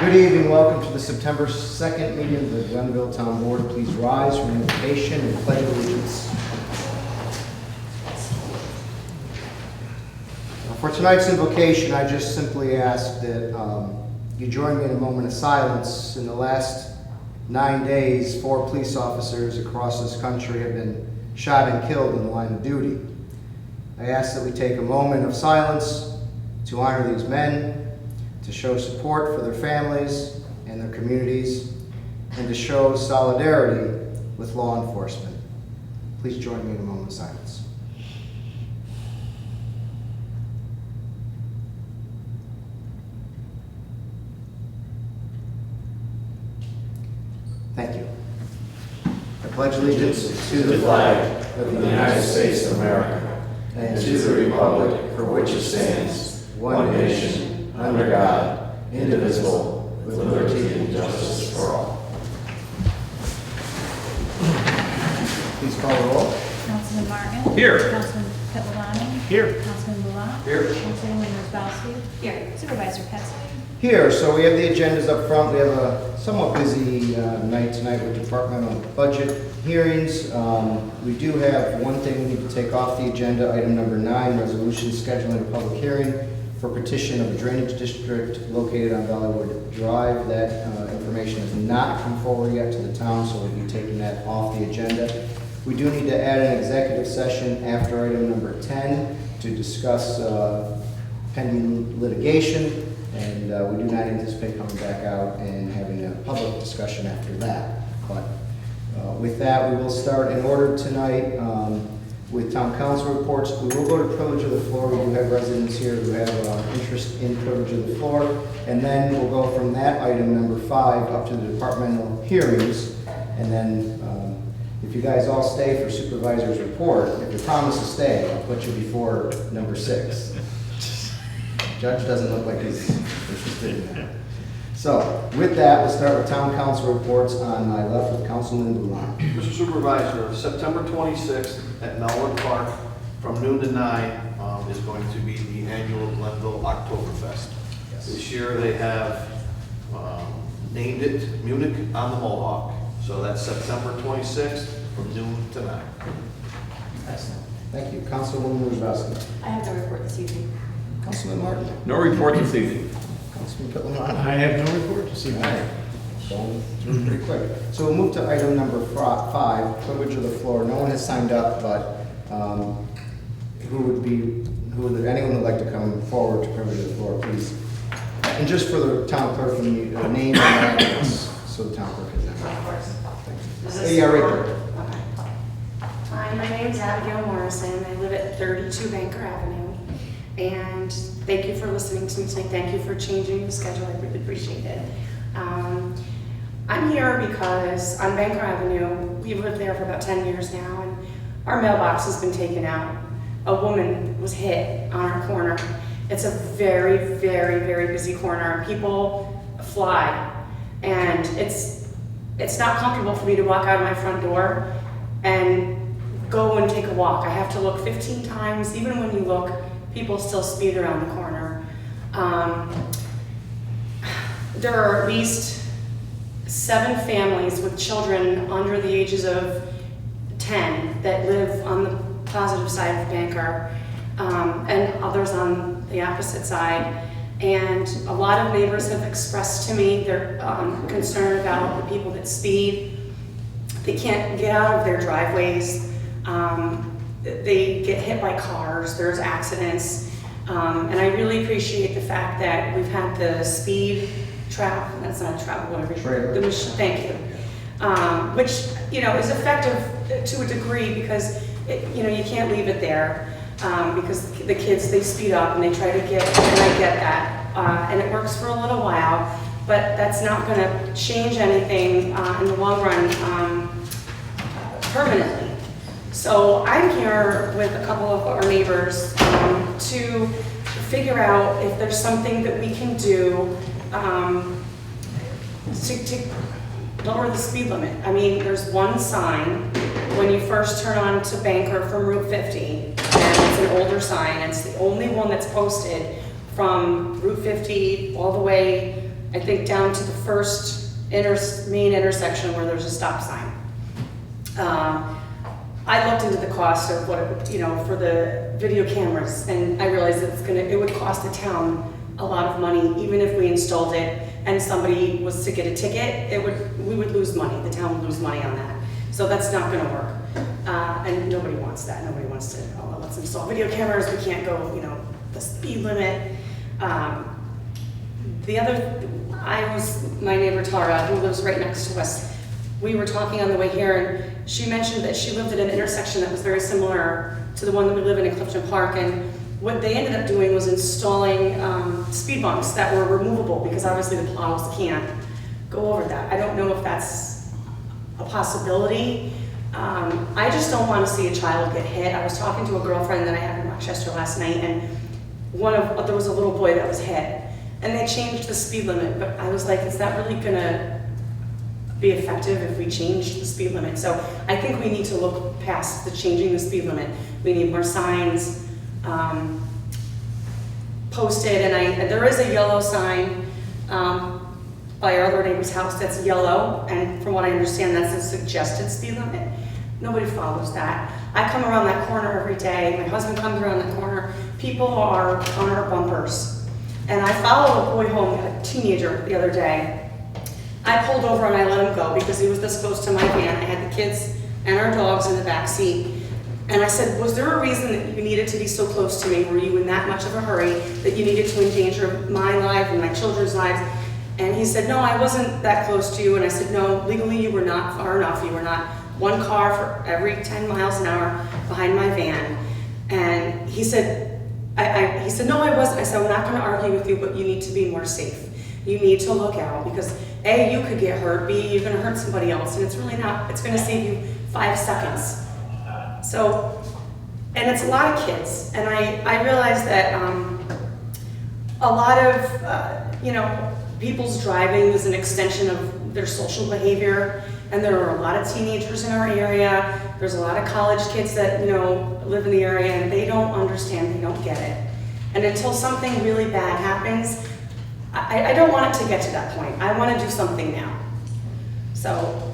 Good evening, welcome to the September 2nd meeting of the Glenville Town Board. Please rise for an invocation and pledge allegiance. For tonight's invocation, I just simply ask that you join me in a moment of silence. In the last 9 days, 4 police officers across this country have been shot and killed in the line of duty. I ask that we take a moment of silence to honor these men, to show support for their families and their communities, and to show solidarity with law enforcement. Please join me in a moment of silence. Thank you. I pledge allegiance to the flag of the United States of America and to the republic for which it stands, one nation, under God, indivisible, with liberty and justice for all. Please call the roll. Councilman Martin? Here. Councilman Pittladani? Here. Councilman Bullock? Here. Councilwoman Rosbowski? Here. Supervisor Pettsley? Here, so we have the agendas up front. We have a somewhat busy night tonight with departmental budget hearings. We do have one thing we need to take off the agenda, item number 9, resolution scheduling a public hearing for petition of a drainage district located on Valleywood Drive. That information has not come forward yet to the town, so we'll be taking that off the agenda. We do need to add an executive session after item number 10 to discuss pending litigation. And we do not anticipate coming back out and having a public discussion after that. But with that, we will start in order tonight with town council reports. We will go to privilege of the floor. We do have residents here who have interest in privilege of the floor. And then we'll go from that item, number 5, up to the departmental hearings. And then if you guys all stay for supervisor's report, if you promise to stay, I'll put you before number 6. Judge doesn't look like he's interested in that. So, with that, we'll start with town council reports. On my left with Councilman Bullock. Mr. Supervisor, September 26th at Melwood Park from noon to 9 is going to be the annual Glenville Oktoberfest. Yes. This year they have named it Munich on the Mohawk. So that's September 26th from noon to 9. Excellent. Thank you. Councilwoman Rosbowski. I have no report this evening. Councilman Martin. No report this evening. Councilman Pittladani. I have no report to see. All right. Going through pretty quick. So we'll move to item number 5, privilege of the floor. No one has signed up, but anyone would like to come forward to privilege of the floor, please. And just for the town clerk, we need a name and address, so the town clerk has that. Of course. Is Hey, this yeah, right on? there. Okay. Hi, my name's Abigail Morrison. I live at 32 Banker Avenue. And thank you for listening to me tonight. Thank you for changing the schedule. I really appreciate it. I'm here because on Banker Avenue, we've lived there for about 10 years now, and our mailbox has been taken out. A woman was hit on our corner. It's a very, very, very busy corner. People fly, and it's not comfortable for me to walk out of my front door and go and take a walk. I have to look 15 times. Even when you look, people still speed around the corner. There are at least 7 families with children under the ages of 10 that live on the positive side of Banker, and others on the opposite side. And a lot of neighbors have expressed to me their concern about the people that speed. They can't get out of their driveways. They get hit by cars, there's accidents, and I really appreciate the fact that we've had the speed trap, that's not a trap, whatever. Trailer. Thank you. Which, is effective to a degree because, you can't leave it there because the kids, they speed up and they try to get, and I get that, and it works for a little while, but that's not gonna change anything in the long run permanently. So I'm here with a couple of our neighbors to figure out if there's something that we can do to lower the speed limit. I mean, there's one sign when you first turn on to Banker from Route 50, and it's an older sign. It's the only one that's posted from Route 50 all the way I think down to the first main intersection where there's a stop sign. I looked into the cost of what it would, for the video cameras, and I realized that it would cost the town a lot of money, even if we installed it and somebody was to get a ticket, we would lose money. The town would lose money on that. So that's not gonna work. And nobody wants that. Nobody wants to, oh, let's install video cameras, we can't go, the speed limit. My neighbor Tara, who lives right next to us, we were talking on the way here, and she mentioned that she lived at an intersection that was very similar to the one that we live in Clifton Park, and what they ended up doing was installing speed bumps that were removable, because obviously the plows can't go over that. I don't know if that's a possibility. I just don't want to see a child get hit. I was talking to a girlfriend that I had in Rochester last night, and there was a little boy that was hit, and they changed the speed limit, but I was like, is that really gonna be effective if we change the speed limit? So I think we need to look past the changing the speed limit. We need more signs posted, and there is a yellow sign by our other neighbor's house that's yellow, and from what I understand, that's a suggested speed limit. Nobody follows that. I come around that corner every day. My husband comes around that corner. People are on our bumpers. And I followed a boy home, a teenager, the other day. I pulled over and I let him go because he was this close to my van. I had the kids and our dogs in the back seat. And I said, was there a reason that you needed to be so close to me? Were you in that much of a hurry that you needed to endanger my life and my children's lives? And he said, no, I wasn't that close to you. And I said, no, legally you were not far enough. You were not one car for every 10 miles an hour behind my van. And he said, he said, no, I wasn't. I said, I'm not going to argue with you, but you need to be more safe. You need to look out because A, you could get hurt, B, you're going to hurt somebody else, and it's really not, it's going to save you 5 seconds. So, and it's a lot of kids, and I realize that a lot of, people's driving is an extension of their social behavior, and there are a lot of teenagers in our area. There's a lot of college kids that, live in the area, and they don't understand, they don't get it. And until something really bad happens, I don't want it to get to that point. I want to do something now. So,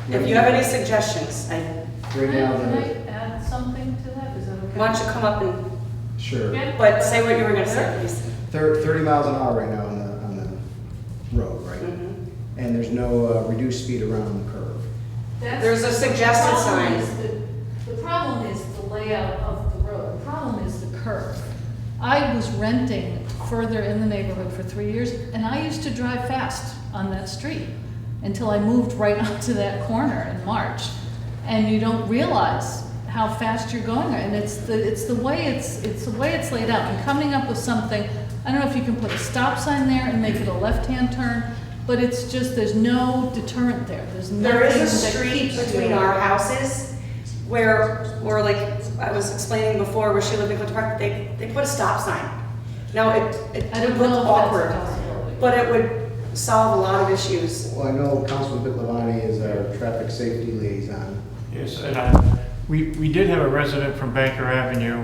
if you have any suggestions, Right now, Can I add something to that? Is that okay? why don't you come up and, sure. but say what you were going to say, please. 30 miles an hour right now on the road, right? Mhm. And there's no reduced speed around the curve. There's a suggested sign. The problem is the layout of the road. The problem is the curve. I was renting further in the neighborhood for 3 years, and I used to drive fast on that street until I moved right onto that corner in March. And you don't realize how fast you're going there. And it's the way it's laid out. And coming up with something, I don't know if you can put a stop sign there and make it a left-hand turn, but it's just, there's no deterrent there. There's There is a nothing that street keeps you between there. our houses where, or like I was explaining before, where she lived in Clifton Park, they put a stop sign. Now, it I don't would know look if awkward, that's a possibility. but it would solve a lot of issues. Well, I know Councilman Bitlavani is our traffic safety liaison. Yes, and we did have a resident from Banker Avenue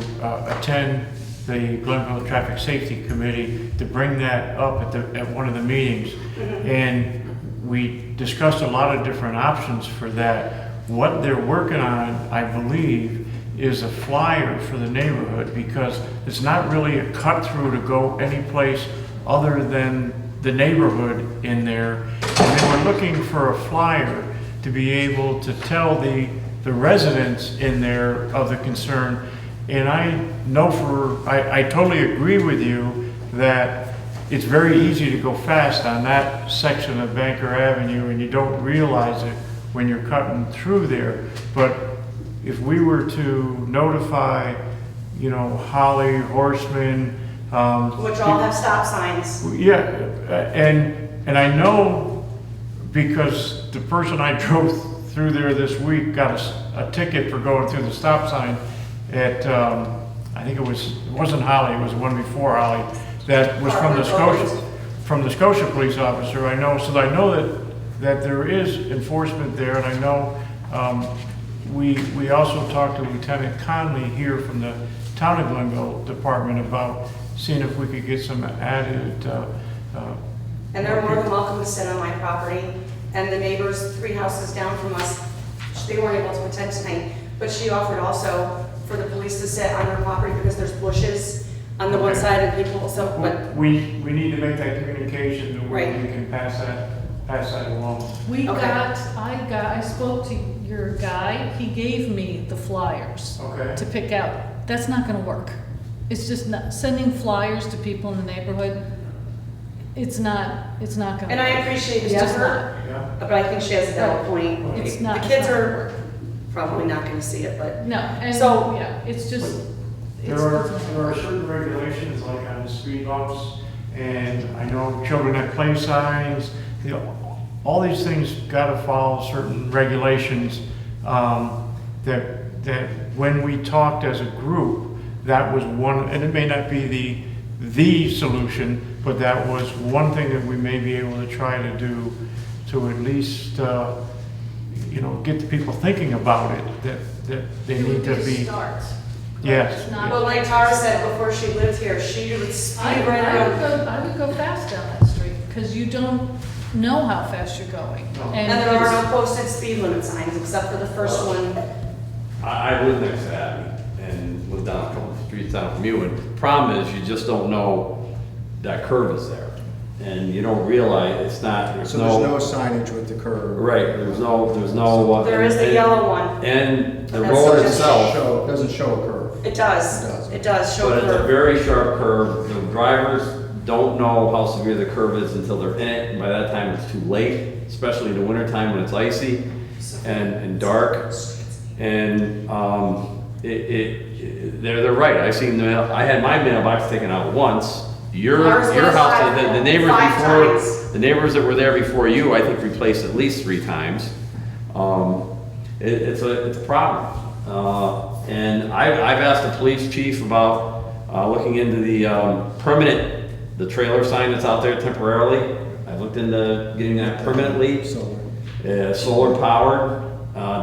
attend the Glenville Traffic Safety Committee to bring that up at one of the meetings. And we discussed a lot of different options for that. What they're working on, I believe, is a flyer for the neighborhood because it's not really a cut through to go any place other than the neighborhood in there. And they were looking for a flyer to be able to tell the residents in there of the concern. And I know I totally agree with you that it's very easy to go fast on that section of Banker Avenue and you don't realize it when you're cutting through there. But if we were to notify, Holly, Horseman, Which all have stop signs. yeah, and I know because the person I drove through there this week got a ticket for going through the stop sign at, I think it wasn't Holly, it was one before Holly, that was from the Scotia police officer. I know, so I know that there is enforcement there, and I know we also talked to Lieutenant Conley here from the Town of Glenville Department about seeing if we could get some added And they're more than welcome to sit on my property. And the neighbors 3 houses down from us, they weren't able to attend tonight, but she offered also for the police to sit on her property because there's bushes on the one Okay. side and people, so, but, We need to make that communication to where Right. we can pass that along. Okay. I spoke to your guy, he gave me the flyers Okay. to pick out. That's not gonna work. It's just not, sending flyers to people in the neighborhood, it's not gonna. and I work. appreciate It's the just effort, Yeah. but I think she has a valid point. It's not. The it's kids not are gonna work. probably not gonna see it, but, No, and, So- yeah, it's just, There are certain regulations, like on the speed bumps, and I know children at play signs, you know, all these things gotta follow certain regulations, that when we talked as a group, that was one, and it may not be the solution, but that was one thing that we may be able to try to do to at least, get the people thinking about it, that they it need would to be a be, start. yes. It's not- but like Tara said before she lived here, she would I speed would right around. I would go fast down that street, because you don't know how fast you're going. No. And there are it's- no posted speed limit signs except for the first one. I live next to Abby and live down a couple of streets down from you, and problem is you just don't know that curve is there. And you don't realize it's not, So there's no signage with the curve. right, there's no. There is the yellow one. And the That's road just itself, It doesn't show a curve. It does. It does. It does show but it's a curve. very sharp curve. The drivers don't know how severe the curve is until they're in it, and by that time it's too late, especially in the wintertime when it's icy and dark. And they're right. I had my mailbox taken out once. Your Ours was house, five- the neighbors 5 before, times. the neighbors that were there before you, I think replaced at least 3 times. It's a problem. And I've asked the police chief about looking into the trailer sign that's out there temporarily. I looked into getting that permanently, solar powered.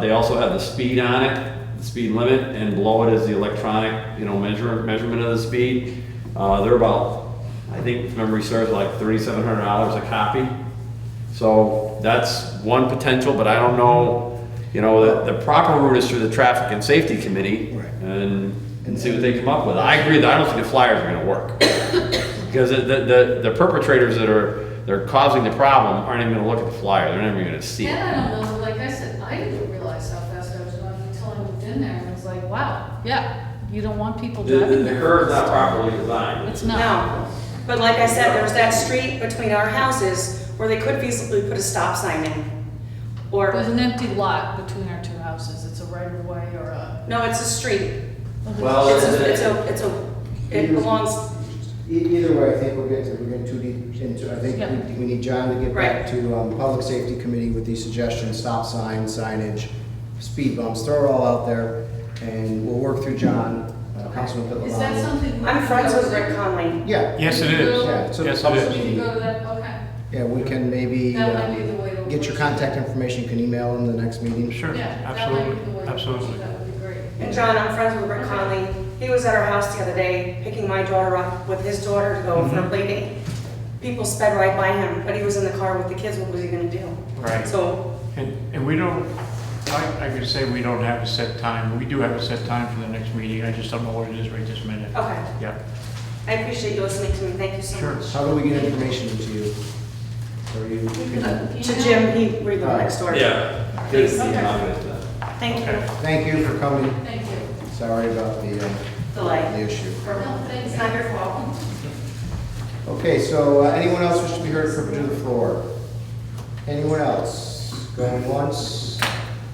They also have the speed on it, the speed limit, and below it is the electronic, measurement of the speed. They're about, I think if memory serves, like $3,700 a copy. So that's one potential, but I don't know, the proper route is through the Traffic and Safety Committee Right. and see what they come up with. I agree that I don't think the flyers are gonna work. Because the perpetrators they're causing the problem aren't even gonna look at the flyer, they're never gonna see it. And I don't know, like I said, I didn't realize how fast I was going until I moved in there, and it was like, wow, yeah, you don't want people driving The there. curve's not properly designed. It's not. No. But like I said, there's that street between our houses where they could feasibly put a stop sign in. Or, There's an empty lot between our 2 houses, it's a right of way or a. no, it's a street. Well, It belongs, Either way, I think we're getting too deep into, I think Yeah. we need John to get back Right. to Public Safety Committee with these suggestions, stop signs, signage, speed bumps, throw it all out there, and we'll work through John, Councilman Pittavani. Is that something? I'm friends with Rick Conley. Yeah, Yes, it is. yeah, so Yes, it public is. Can you meeting. go to that, okay. Yeah, we can maybe That might be the way to. get your contact information, you can email in the next meeting. Sure, Yeah, that might absolutely, be the way to. absolutely. That would be great. And John, I'm friends with Rick Conley. He was at our house the other day, picking my daughter up with his daughter to go for a play date. People sped right by him, but he was in the car with the kids, what was he gonna do? Right. So, And we don't, I could say we don't have a set time. We do have a set time for the next meeting. I just don't know what it is right this minute. okay. Yeah, I appreciate you listening to me, thank you so Sure. much. How do we get information to you? Or you? To Jim, we live next door. Yeah. Please. Good. Thank you. Okay. Thank you for coming. Thank you. Sorry about the Delay. issue. No, thanks. It's not your fault. Okay, so anyone else wish to be heard from the floor? Anyone else? Going once,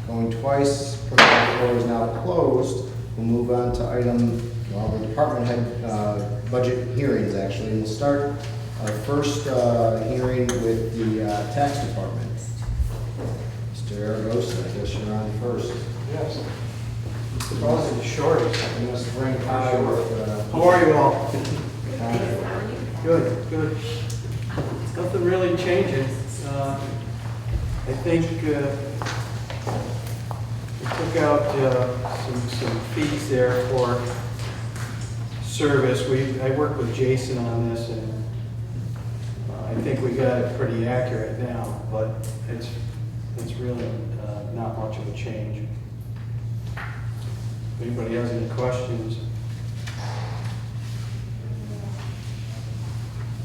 going twice, the floor is now closed. We'll move on to the department head budget hearings, actually. And we'll start our first hearing with the tax department. Mr. Aragosa, I guess you're on first. Yes. Mr. Boston, shortage. You must bring high with... How are you all? contract. Good, good. Nothing really changing. I think we took out some fees there for service. I worked with Jason on this, and I I think we got it pretty accurate now, but it's really not much of a change. If anybody has any questions?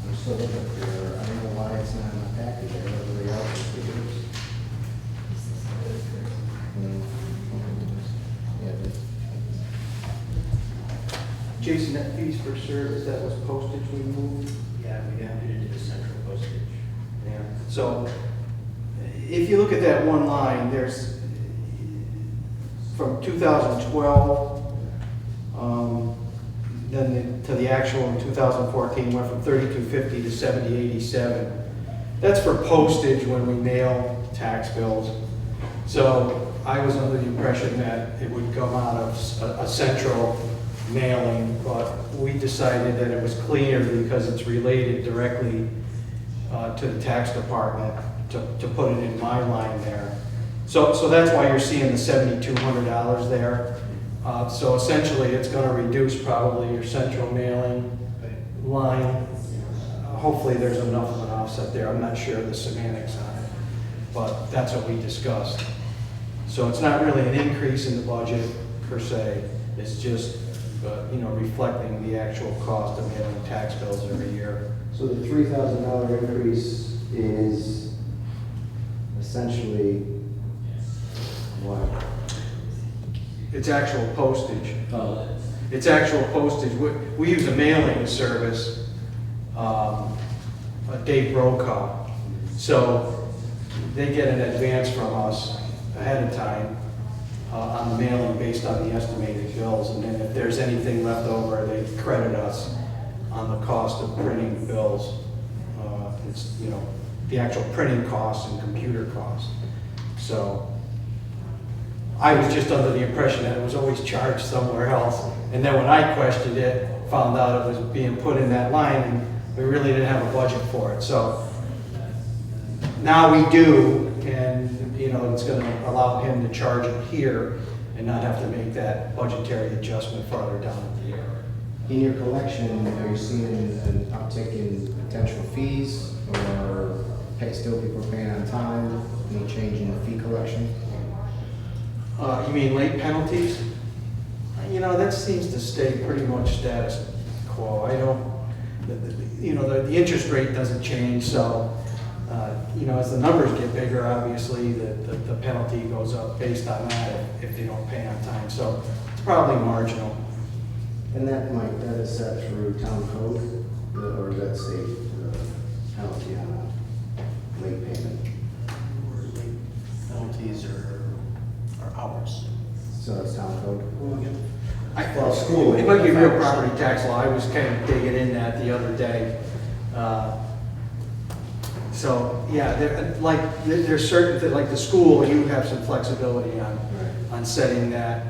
I'm still looking for, I don't know why it's not in the package, everybody else is figures. Yeah, Jason, that fees for service, that was postage we moved? yeah, we got it into the central postage. Yeah. So if you look at that one line, there's, from 2012, then to the actual in 2014, went from 3250 to 7087. That's for postage when we mail tax bills. So I was under the impression that it would come out of a central mailing, but we decided that it was cleaner because it's related directly to the tax department to put it in my line there. So that's why you're seeing the $7,200 there. So essentially, it's going to reduce probably your central mailing line. Hopefully, there's enough of an offset there. I'm not sure the semantics on it, but that's what we discussed. So it's not really an increase in the budget per se. It's just, reflecting the actual cost of mailing tax bills every year. So the $3,000 increase is essentially what? It's actual postage. Oh. It's actual postage. We use a mailing service, Dave Brokaw. So they get an advance from us ahead of time on the mailing based on the estimated bills. And then if there's anything left over, they credit us on the cost of printing bills. It's, the actual printing costs and computer costs. So I was just under the impression that it was always charged somewhere else. And then when I questioned it, found out it was being put in that line, and we really didn't have a budget for it. So now we do, and it's going to allow him to charge it here and not have to make that budgetary adjustment farther down the year. In your collection, are you seeing an uptick in potential fees or still people paying on time? Any change in the fee collection? You mean late penalties? That seems to stay pretty much status quo. I don't, the interest rate doesn't change, so, as the numbers get bigger, obviously, the penalty goes up based on that if they don't pay on time. So it's probably marginal. And that is set through town code, or does that say the penalty on a late payment? Penalties are ours. So that's town code? Well, school, it might be real property tax law. I was kind of digging in that the other day. So, yeah, there's certain, like the school, you have some flexibility on setting that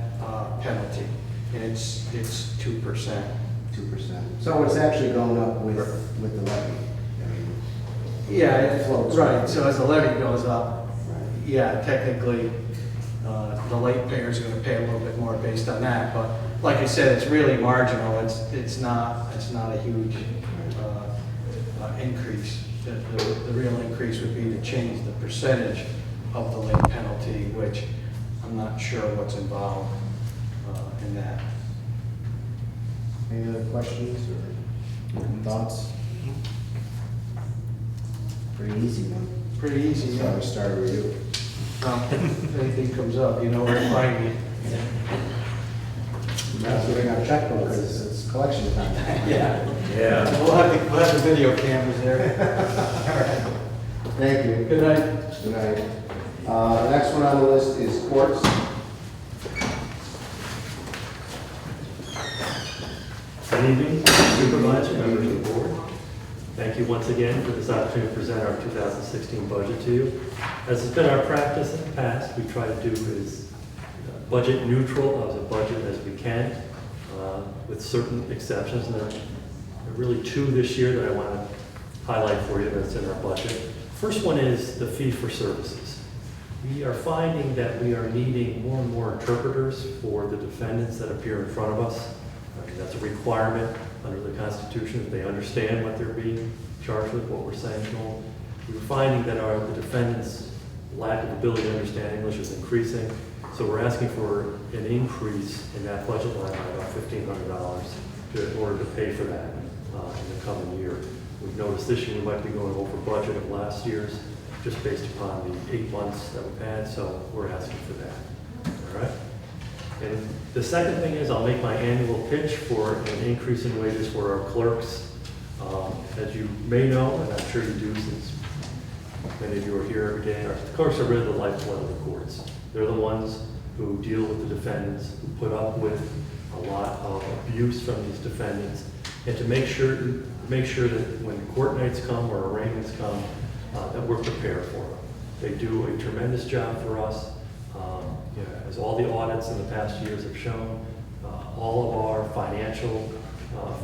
penalty, and it's 2%. 2%. So it's actually going up with the levy? Yeah, It floats. right, so as the levy goes up, Right. yeah, technically, the late payers are gonna pay a little bit more based on that, but like I said, it's really marginal. It's not a huge increase. The real increase would be to change the percentage of the late penalty, which I'm not sure what's involved in that. Any other questions or thoughts? Pretty easy one. Pretty easy, So yeah. we started with you. If anything comes up, you know where to find me. That's what we got checkbook because it's collection time. Yeah. Yeah. We'll have the video cameras there. All right. Thank you. Good night. Good night. The next one on the list is courts. Good evening, Supervisor, members of the board. Thank you once again for this opportunity to present our 2016 budget to you. As has been our practice in the past, we try to do is budget neutral as a budget as we can, with certain exceptions. And there are really two this year that I want to highlight for you that's in our budget. First one is the fee for services. We are finding that we are needing more and more interpreters for the defendants that appear in front of us. I mean, that's a requirement under the Constitution, that they understand what they're being charged with, what we're saying to them. We're finding that the defendants' lack of ability to understand English is increasing, so we're asking for an increase in that budget line by about $1,500 in order to pay for that in the coming year. We've noticed this year we might be going over budget of last year's, just based upon the 8 months that we've had, so we're asking for that. All right? And the second thing is I'll make my annual pitch for an increase in wages for our clerks. As you may know, and I'm sure you do since many of you are here every day, our clerks are really the lifeblood of the courts. They're the ones who deal with the defendants, who put up with a lot of abuse from these defendants, and to make sure that when court nights come or arraignments come, that we're prepared for them. They do a tremendous job for us. As all the audits in the past years have shown, all of our financial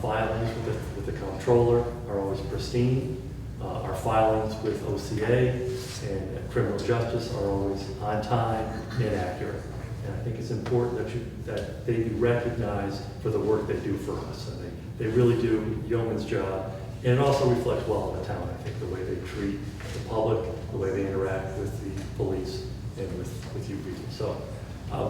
filings with the comptroller are always pristine. Our filings with OCA and criminal justice are always on time and accurate. And I think it's important that they be recognized for the work they do for us. And they really do yeoman's job. And it also reflects well on the town, I think, the way they treat the public, the way they interact with the police and with you people. So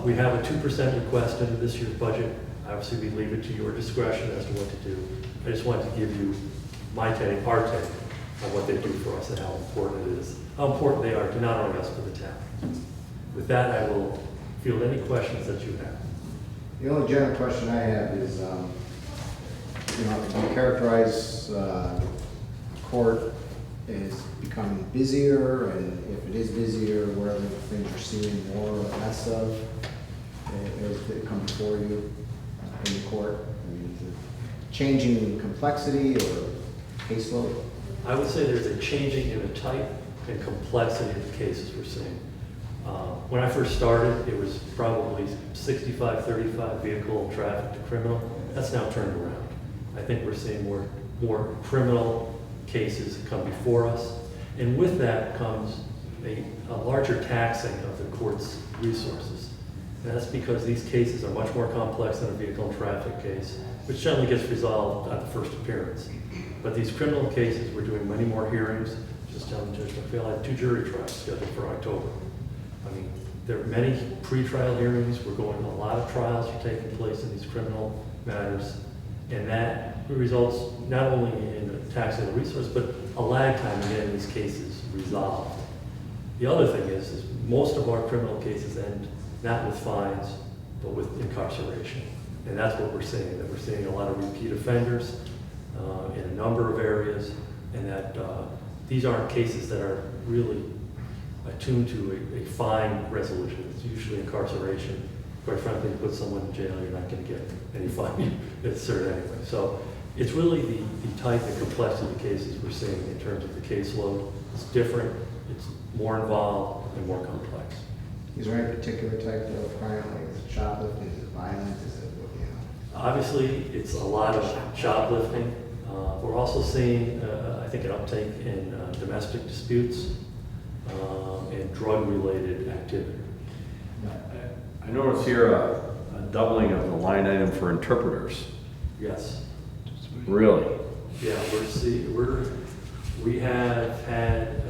we have a 2% request into this year's budget. Obviously, we leave it to your discretion as to what to do. I just wanted to give you my take, our take, on what they do for us and how important it is, how important they are to not only us, but the town. With that, I will field any questions that you have. The only general question I have is, you characterize court as becoming busier, and if it is busier, what are the things you're seeing more or less of as they come before you in the court? I mean, is it changing in complexity or caseload? I would say there's a changing in the type and complexity of the cases we're seeing. When I first started, it was probably 65-35 vehicle and traffic to criminal. That's now turned around. I think we're seeing more criminal cases come before us. And with that comes a larger taxing of the court's resources. And that's because these cases are much more complex than a vehicle and traffic case, which generally gets resolved at the first appearance. But these criminal cases, we're doing many more hearings. Just telling Judge McPhail, I have 2 jury trials scheduled for October. I mean, there are many pre-trial hearings. We're going, a lot of trials are taking place in these criminal matters. And that results not only in the taxing of the resource, but a lag time in getting these cases resolved. The other thing is most of our criminal cases end not with fines, but with incarceration. And that's what we're seeing, that we're seeing a lot of repeat offenders in a number of areas, and that these aren't cases that are really attuned to a fine resolution. It's usually incarceration. Quite frankly, to put someone in jail, you're not going to get any fine. It's served anyway. So it's really the type and complexity of the cases we're seeing in terms of the caseload. It's different, it's more involved, and more complex. Is there any particular type of crime, like is it shoplifting, is it violent, is it, Obviously, it's a lot of shoplifting. We're also seeing, I think, an uptake in domestic disputes and drug-related activity. I notice here a doubling of the line item for interpreters. Yes. Really? Yeah, we have had,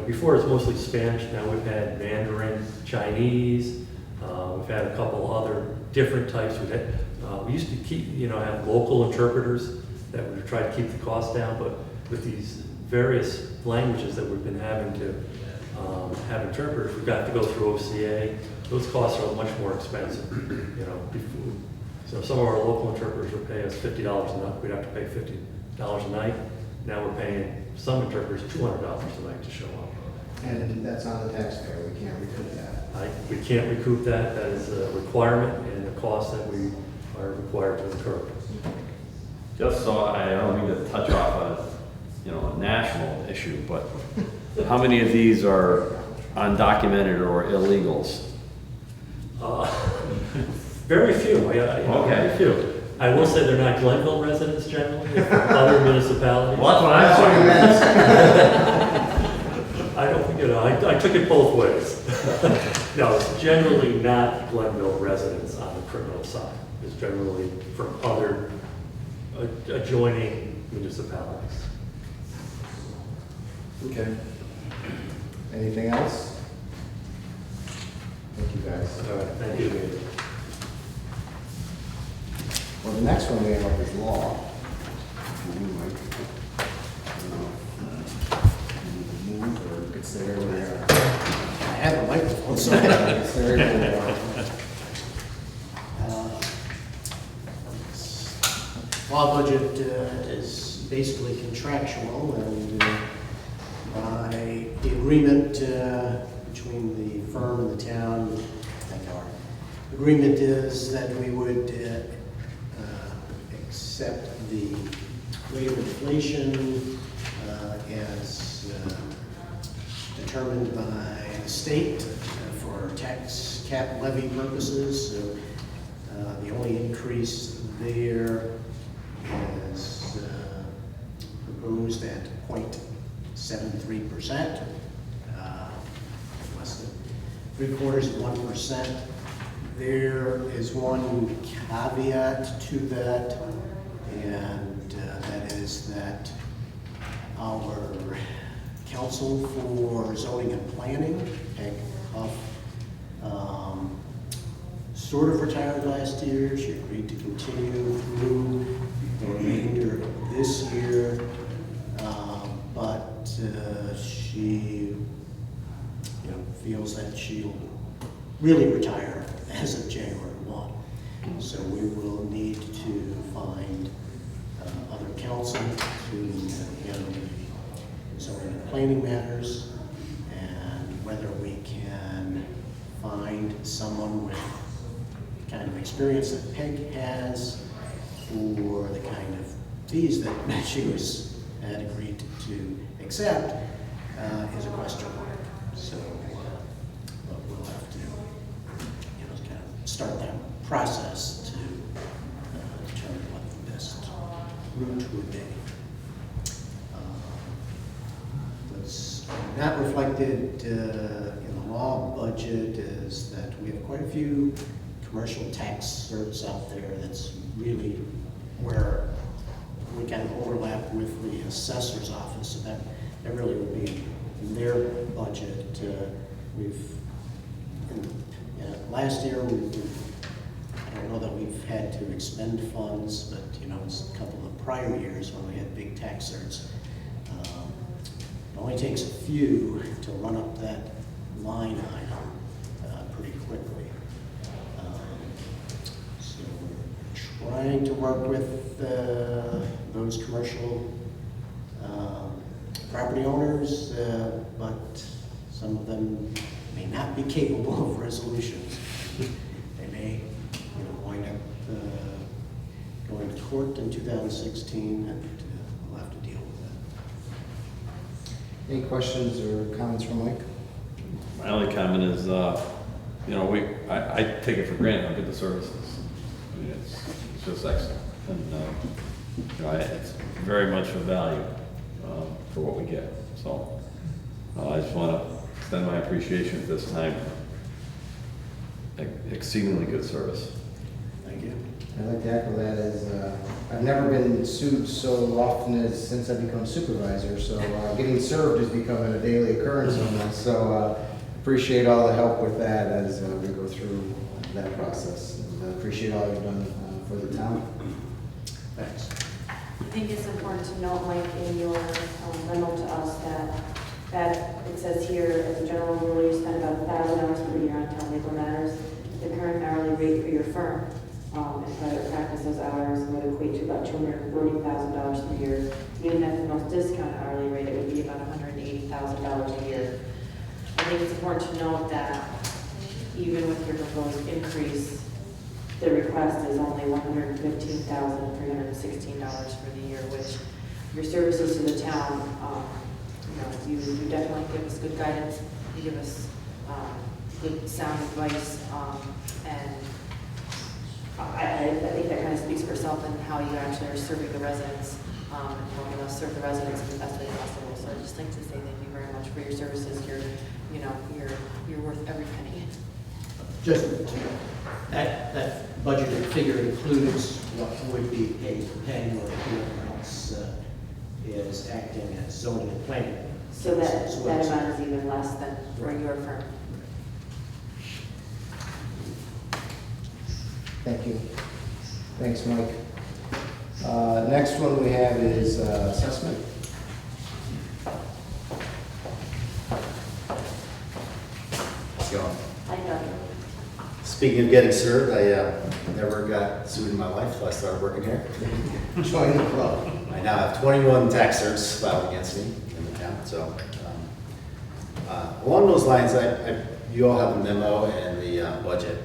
before it was mostly Spanish, now we've had Mandarin, Chinese, we've had a couple other different types. We used to have local interpreters that would try to keep the cost down, but with these various languages that we've been having to have interpreters, we've got to go through OCA. Those costs are much more expensive. So some of our local interpreters would pay us $50 a night. We'd have to pay $50 a night. Now we're paying some interpreters $200 a night to show up. and that's on the taxpayer, we can't recoup that. We can't recoup that. That is a requirement and a cost that we are required to incur. Just so I don't mean to touch off a national issue, but how many of these are undocumented or illegals? Very few. Very few. I will say they're not Glenville residents generally, they're from other municipalities. Well, that's what I don't, I took it both ways. No, it's generally not Glenville residents on the criminal side. It's generally from other adjoining municipalities. Okay. Anything else? Thank you, guys. All right, thank you. Well, the next one we have up is law. Move or consider where I have a microphone, so. consider where Law budget is basically contractual, and by the agreement between the firm and the town, I think our agreement is that we would accept the rate of inflation as determined by the state for tax cap levy purposes. So the only increase there is proposed at 0.73%, less than 0.75%. There is one caveat to that, and that is that our counsel for zoning and planning, Peg Huff, sort of retired last year. She agreed to continue through the remainder of this year, but she, feels that she'll really retire as of January 1. So we will need to find other counsel to handle the zoning and planning matters, and whether we can find someone with the kind of experience that Peg has for the kind of fees that she had agreed to accept is a question mark. So but we'll have to kind of start that process to determine what the best route would be. What's not reflected in the law budget is that we have quite a few commercial tax certs out there. That's really where we kind of overlap with the assessor's office, so that really would be in their budget. Last year, I don't know that we've had to expend funds, but it's a couple of prior years when we had big tax certs. It only takes a few to run up that line item pretty quickly. So we're trying to work with those commercial property owners, but some of them may not be capable of resolutions. They may wind up going to court in 2016, and we'll have to deal with that. Any questions or comments from Mike? My only comment is, I take it for granted how good the service is. I mean, it's just excellent. And, it's very much of value for what we get. So I just want to extend my appreciation at this time. Exceedingly good service. Thank you. I'd like to echo that as, I've never been sued so often as since I've become supervisor, so getting served is becoming a daily occurrence almost. So appreciate all the help with that as we go through that process. And appreciate all you've done for the town. Thanks. I think it's important to note, Mike, in your memo to us that it says here, as a general rule, you spend about $1,000 per year on town legal matters. The current hourly rate for your firm in private practice, those hours would equate to about $240,000 per year. Even at the most discounted hourly rate, it would be about $180,000 a year. I think it's important to note that even with your proposed increase, the request is only $115,316 for the year, which your services to the town, you definitely give us good guidance, you give us good sound advice, and I think that kind of speaks for itself in how you actually are serving the residents, and helping us serve the residents in the best way possible. So I'd just like to say thank you very much for your services. You're worth every penny. Just that budgeted figure includes what would be paid for Penn or whoever else is acting as zoning and planning. So that, So that it's- amount is even less than for your firm. Thank you. Thanks, Mike. Next one we have is assessment. How's it going? I know. Speaking of getting served, I never got sued in my life until I started working here. Join the club. I now have 21 tax certs filed against me in the town, so. Along those lines, you all have a memo and the budget.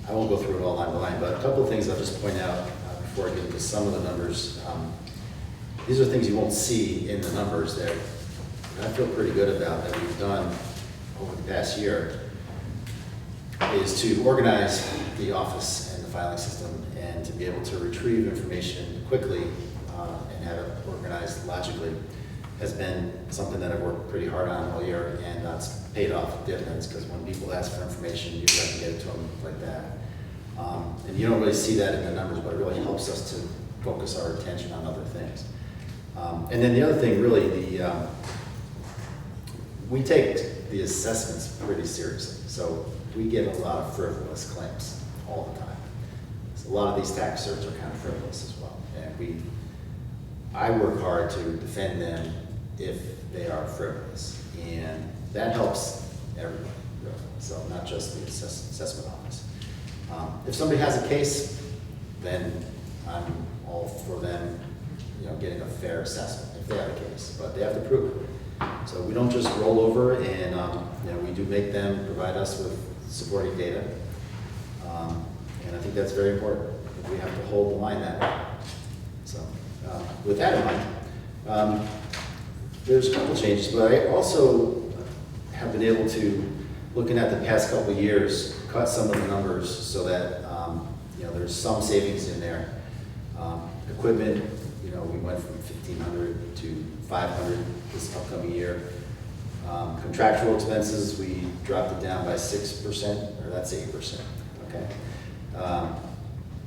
I won't go through it all line by line, but a couple of things I'll just point out before I get into some of the numbers. These are things you won't see in the numbers that I feel pretty good about that we've done over the past year, is to organize the office and the filing system and to be able to retrieve information quickly and have it organized logically has been something that I've worked pretty hard on all year, and that's paid off dividends, because when people ask for information, you try to get it to them like that. And you don't really see that in the numbers, but it really helps us to focus our attention on other things. And then the other thing, really, we take the assessments pretty seriously. So we get a lot of frivolous claims all the time. So a lot of these tax certs are kind of frivolous as well. And I work hard to defend them if they are frivolous. And that helps everyone, really. So not just the assessment office. If somebody has a case, then I'm all for them, getting a fair assessment if they have a case, but they have to prove it. So we don't just roll over, and we do make them provide us with supporting data, and I think that's very important. We have to hold the line that way. So with that in mind, there's a couple changes, but I also have been able to, looking at the past couple of years, cut some of the numbers so that there's some savings in there. Equipment, we went from 1,500 to 500 this upcoming year. Contractual expenses, we dropped it down by 6%, or that's 8%, okay?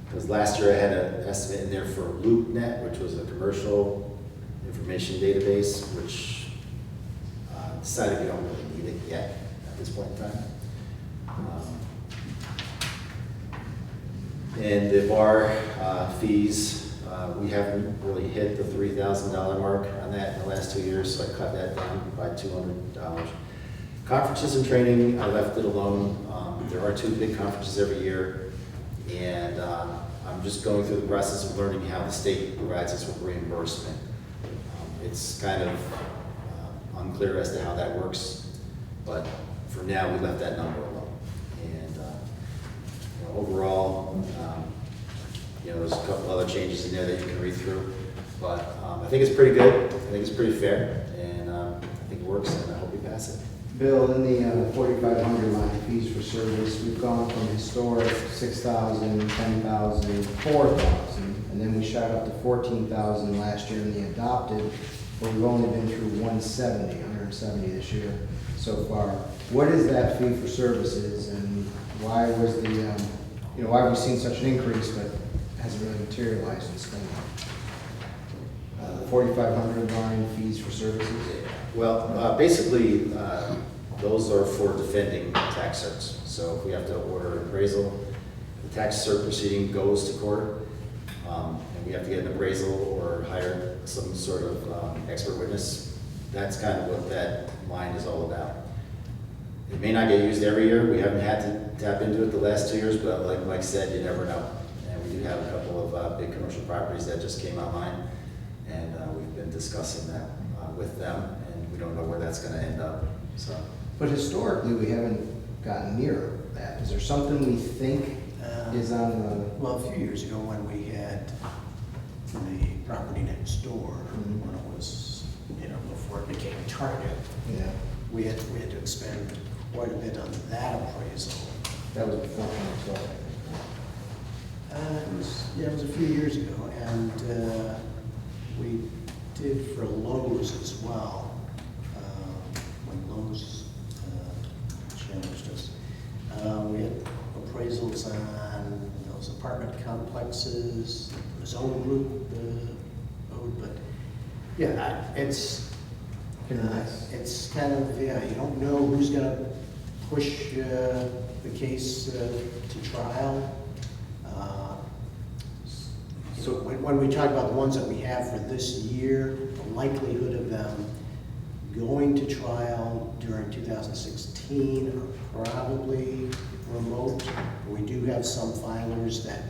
Because last year I had an estimate in there for LoopNet, which was a commercial information database, which decided we don't really need it yet at this point in time. And the bar fees, we haven't really hit the $3,000 mark on that in the last 2 years, so I cut that down by $200. Conferences and training, I left it alone. There are 2 big conferences every year, and I'm just going through the process of learning how the state provides us with reimbursement. It's kind of unclear as to how that works, but for now, we left that number alone. And overall, there's a couple other changes in there that you can read through, but I think it's pretty good. I think it's pretty fair, and I think it works, and I hope you pass it. Bill, in the 4,500 line, fees for service, we've gone from historic 6,000, 10,000, 4,000, and then we shot up to 14,000 last year in the adopted, but we've only been through 170 this year so far. What is that fee for services, and why was why have we seen such an increase, but hasn't really materialized in spending? The 4,500 line fees for services? Well, basically, those are for defending tax certs. So if we have to order an appraisal, the tax cert proceeding goes to court, and we have to get an appraisal or hire some sort of expert witness. That's kind of what that line is all about. It may not get used every year. We haven't had to tap into it the last 2 years, but like Mike said, you never know. And we do have a couple of big commercial properties that just came online, and we've been discussing that with them, and we don't know where that's going to end up. So, But historically, we haven't gotten near that. Is there something we think is on the? Well, a few years ago when we had the property next door, when it was, before it became Target, Yeah, we had to expend quite a bit on that appraisal. that was before 2012. It was a few years ago, and we did for Lowe's as well, when Lowe's challenged us. We had appraisals on those apartment complexes, the zone group owed, but yeah, Hit or miss. It's kind of, yeah, you don't know who's gonna push the case to trial. So when we talk about the ones that we have for this year, the likelihood of them going to trial during 2016 are probably remote. We do have some filers that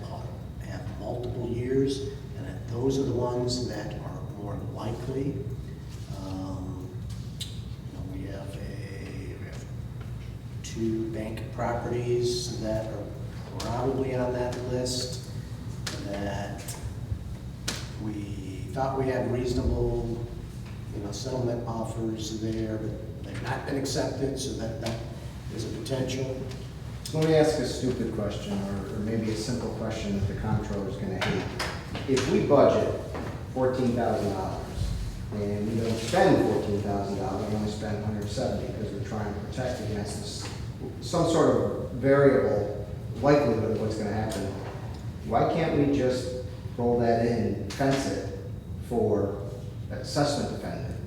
have multiple years, and those are the ones that are more likely. We have 2 bank properties that are probably on that list that we thought we had reasonable, settlement offers there, but they've not been accepted, so that is a potential. Let me ask a stupid question, or maybe a simple question that the comptroller's gonna hate. If we budget $14,000 and we don't spend $14,000, we only spend $170 because we're trying to protect against this, some sort of variable likelihood of what's gonna happen, why can't we just roll that in, fence it for assessment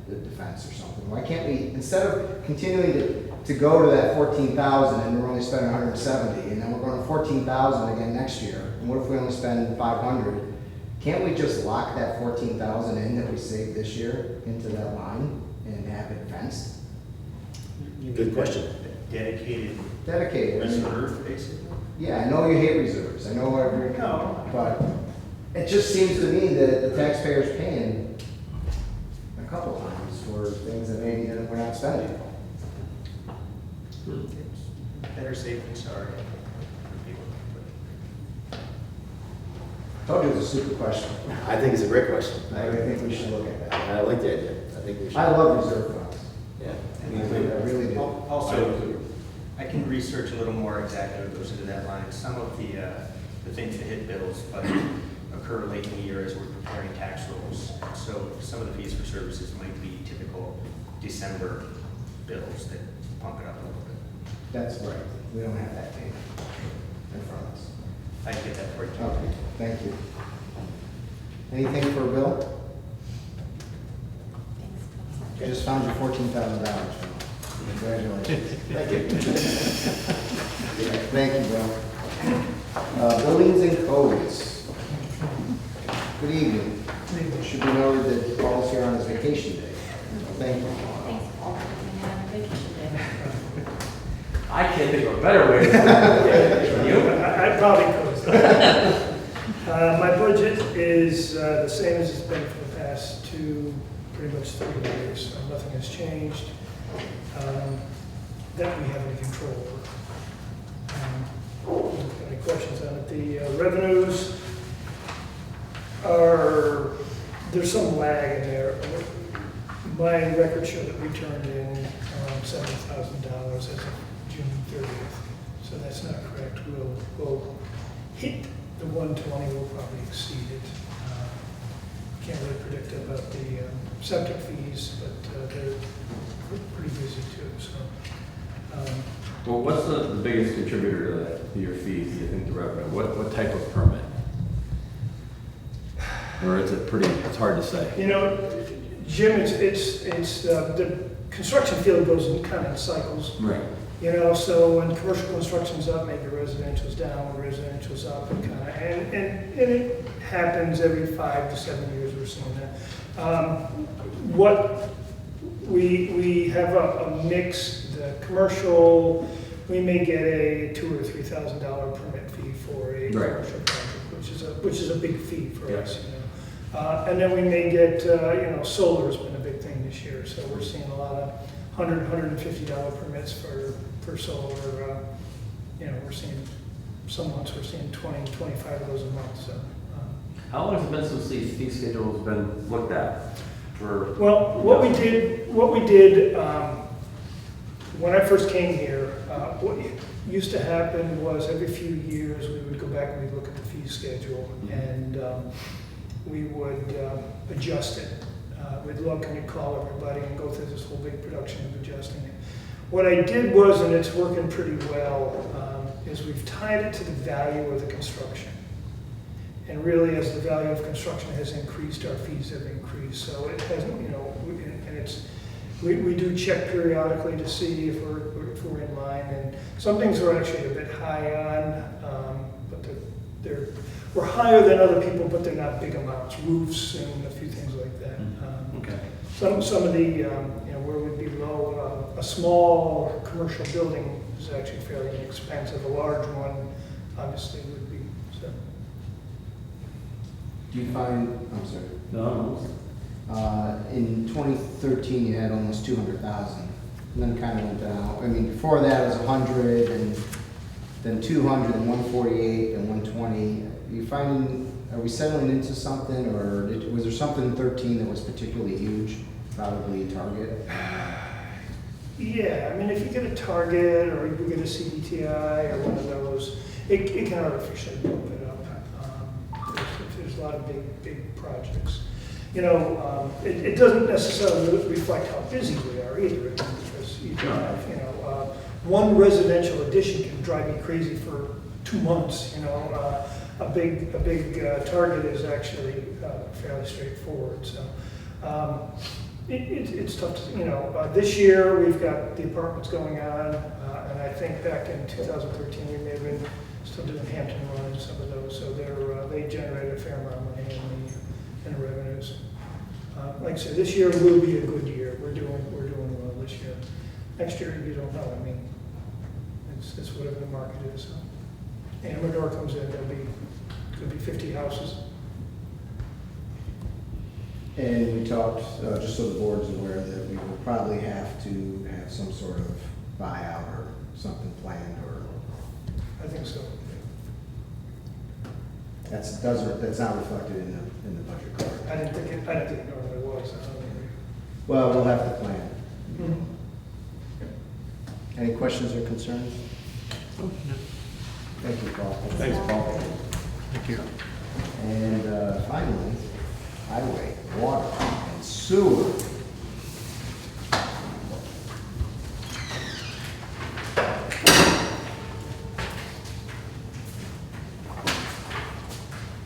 defense or something? Why can't we, instead of continuing to go to that 14,000 and we're only spending 170, and then we're going to 14,000 again next year, and what if we only spend 500? Can't we just lock that 14,000 in that we saved this year into that line and have it fenced? Good question. Dedicated. Dedicated. Reserve, basically. Yeah, I know you hate reserves, I know every, but it just seems to me that the taxpayer's paying a couple times for things that maybe that we're not spending. Better safe than sorry. Told you it was a stupid question. I think it's a great question. I think we should look at that. I like the idea. I think we should. I love reserve funds. Yeah. I really do. Also, I can research a little more exactly what goes into that line. Some of the things that hit bills but occur late in the year as we're preparing tax rolls. So some of the fees for services might be typical December bills that pump it up a little bit. That's right. We don't have that data in front of us. I can get that for you. Okay, thank you. Anything for Bill? I just found you $14,000. Congratulations. Thank you. Thank you, Bill. Buildings and codes. Good evening. It should be noted that Paul's here on his vacation day. Thank you. Thanks, Paul, for coming in on vacation day. I can't think of a better way to say it. You? I probably could. My budget is the same as it's been for the past pretty much 3 years. Nothing has changed that we have any control over. Any questions on it? The revenues there's some lag in there. My records show that we turned in around $70,000 as of June 30th. So that's not correct. We'll hit the 120, we'll probably exceed it. Can't really predict about the septic fees, but they're pretty busy too, so. Well, what's the biggest contributor to that, to your fees, do you think, the revenue? What type of permit? Or is it pretty, it's hard to say? Jim, the construction field goes in kind of cycles. Right. So when commercial construction's up, maybe residential's down, when residential's up, and it happens every 5 to 7 years, we're seeing that. What we have a mix, the commercial, we may get a $2,000 or $3,000 permit fee for a commercial project, which is a big fee for us. And then we may get, solar's been a big thing this year, so we're seeing a lot of $100, $150 permits for solar. We're seeing, some months we're seeing 20, 25 of those a month, so. How long has it been since these fee schedules been looked at? Well, what we did when I first came here, what used to happen was every few years we would go back and we'd look at the fee schedule and we would adjust it. We'd look and we'd call everybody and go through this whole big production of adjusting it. What I did was, and it's working pretty well, is we've tied it to the value of the construction. And really, as the value of construction has increased, our fees have increased. So it hasn't, and We do check periodically to see if we're in line, and some things we're actually a bit high on, but we're higher than other people, but they're not big amounts, roofs and a few things like that. Okay. Some of the, where we'd be low, a small commercial building is actually fairly inexpensive. A large one obviously would be, so. Do you find, I'm sorry, No. in 2013, you had almost 200,000, and then kind of went down. I mean, before that it was 100, and then 200, and 148, and 120. You finding, are we settling into something, or was there something in 13 that was particularly huge? Probably a Target. Yeah, I mean, if you get a Target or you get a CDTI or one of those, it can artificially bump it up. There's a lot of big projects. It doesn't necessarily reflect how busy we are either, because you can have, one residential addition can drive me crazy for 2 months. A big Target is actually fairly straightforward. So it's tough to, this year we've got the apartments going on, and I think back in 2013 we may have been still doing Hampton Run and some of those. So they generate a fair amount of money in the revenues. Like I said, this year will be a good year. We're doing well this year. Next year, you don't know. I mean, it's whatever the market is. So. Amador comes in, could be 50 houses. And we talked, just so the board's aware, that we will probably have to have some sort of buyout or something planned, or I think so. that's not reflected in the budget card. I didn't think it normally was. Well, we'll have to plan. Mm-hmm. Any questions or concerns? Thank you, Paul. Thanks, Paul. Thank you. And finally, highway, water, and sewer.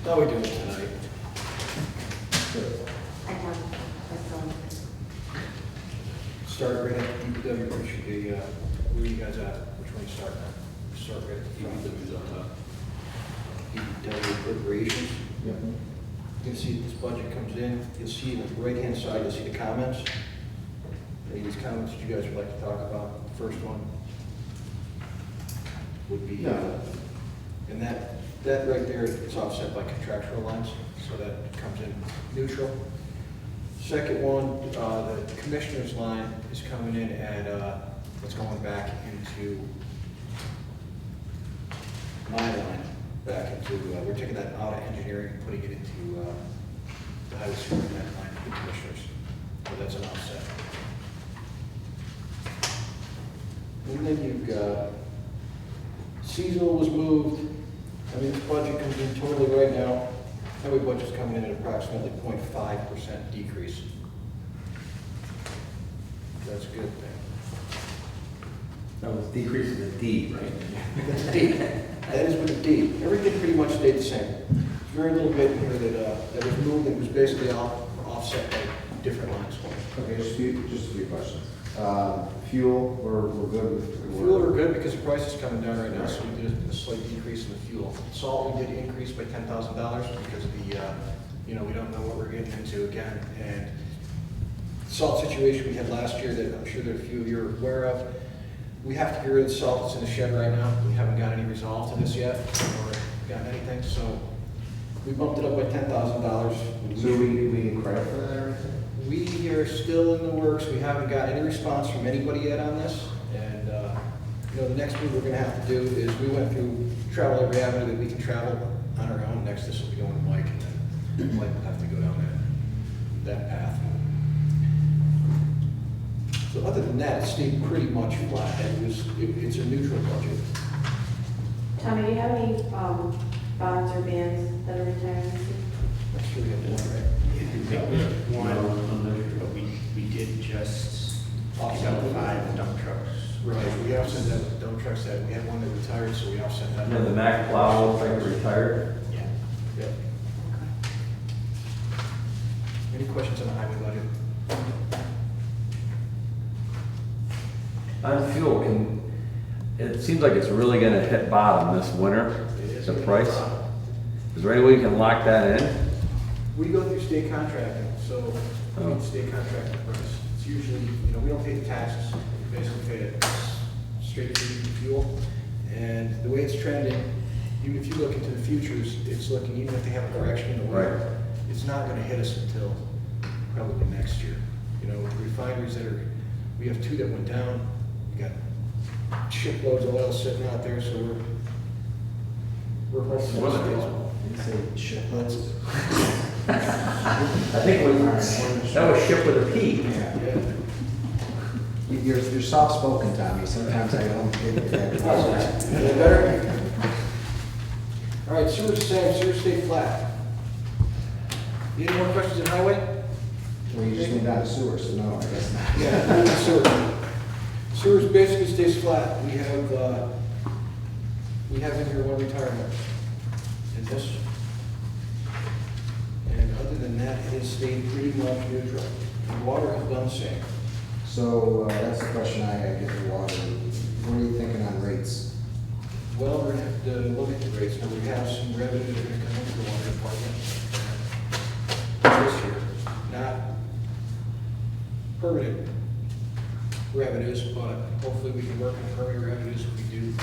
How are we doing tonight? Start right at DPW, which should be, where you guys at? Which one you start at? Start right at DPW's on top. DPW appropriations. Yep. You can see this budget comes in, you'll see on the right-hand side, you'll see the comments. Any of these comments that you guys would like to talk about? The first one would be, and that right there is offset by contractual lines, so that comes in neutral. Second one, the commissioner's line is coming in at, it's going back into my line, back into, we're taking that out of engineering and putting it into the highway superintendent line for the commissioners. So that's an offset. And then you've got, seasonal was moved. I mean, this budget comes in totally right now. Highway budget's coming in at approximately 0.5% decrease. That's a good thing. That was decreasing the D, right? That's a D. That is with a D. Everything pretty much stayed the same. There's very little bit in here that was moved, that was basically all offset by different lines. Okay, just a few questions. Fuel, we're good with. Fuel are good because the price is coming down right now, so we did a slight decrease in the fuel. Salt, we did increase by $10,000 because of the, we don't know what we're getting into again. And salt situation we had last year that I'm sure that a few of you are aware of. We have to get rid of the salt that's in the shed right now. We haven't got any resolve to this yet, or gotten anything, so we bumped it up by $10,000. So we need credit for that or anything? We are still in the works. We haven't got any response from anybody yet on this. And, the next move we're gonna have to do is we went through travel every avenue that we can travel on our own. Next, this will be going to Mike, and then Mike will have to go down that path. So other than that, it stayed pretty much flat. It's a neutral budget. Tommy, do you have any bonds or bands that are retiring this year? I'm sure we have one, right? One, but we did just offset 5 dump trucks. Right, we offset that with dump trucks that, we had one that retired, so we offset that. And then the Mack plow, thing retired. Yeah. Yep. Any questions on the highway budget? On fuel, it seems like it's really gonna hit bottom this winter, the price. Is there any way you can lock that in? We go through state contracting, so we get state contracting price. It's usually, we don't pay the taxes, we basically pay it straight through the fuel. And the way it's trending, even if you look into the futures, it's looking, even if they have a correction in the winter, it's not gonna hit us until probably next year. With refineries we have 2 that went down, we got shiploads of oil sitting out there, so we're hoping it stays well. You say shitloads? I think that was ship with a P. You're soft-spoken, Tommy. Sometimes I don't get that. Is that better? All right, sewer's the same, sewer stayed flat. Any more questions on highway? Well, you just went down to sewer, so no, I guess not. Yeah, sewer. Sewers basically stays flat. We have in here one retirement. And this. And other than that, it has stayed pretty much neutral. The water has done the same. So that's the question I get the water. What are you thinking on rates? Well, we're gonna have to look at the rates. Now, we have some revenue that are gonna come into the water department this year. Not permanent revenues, but hopefully we can work on permanent revenues if we do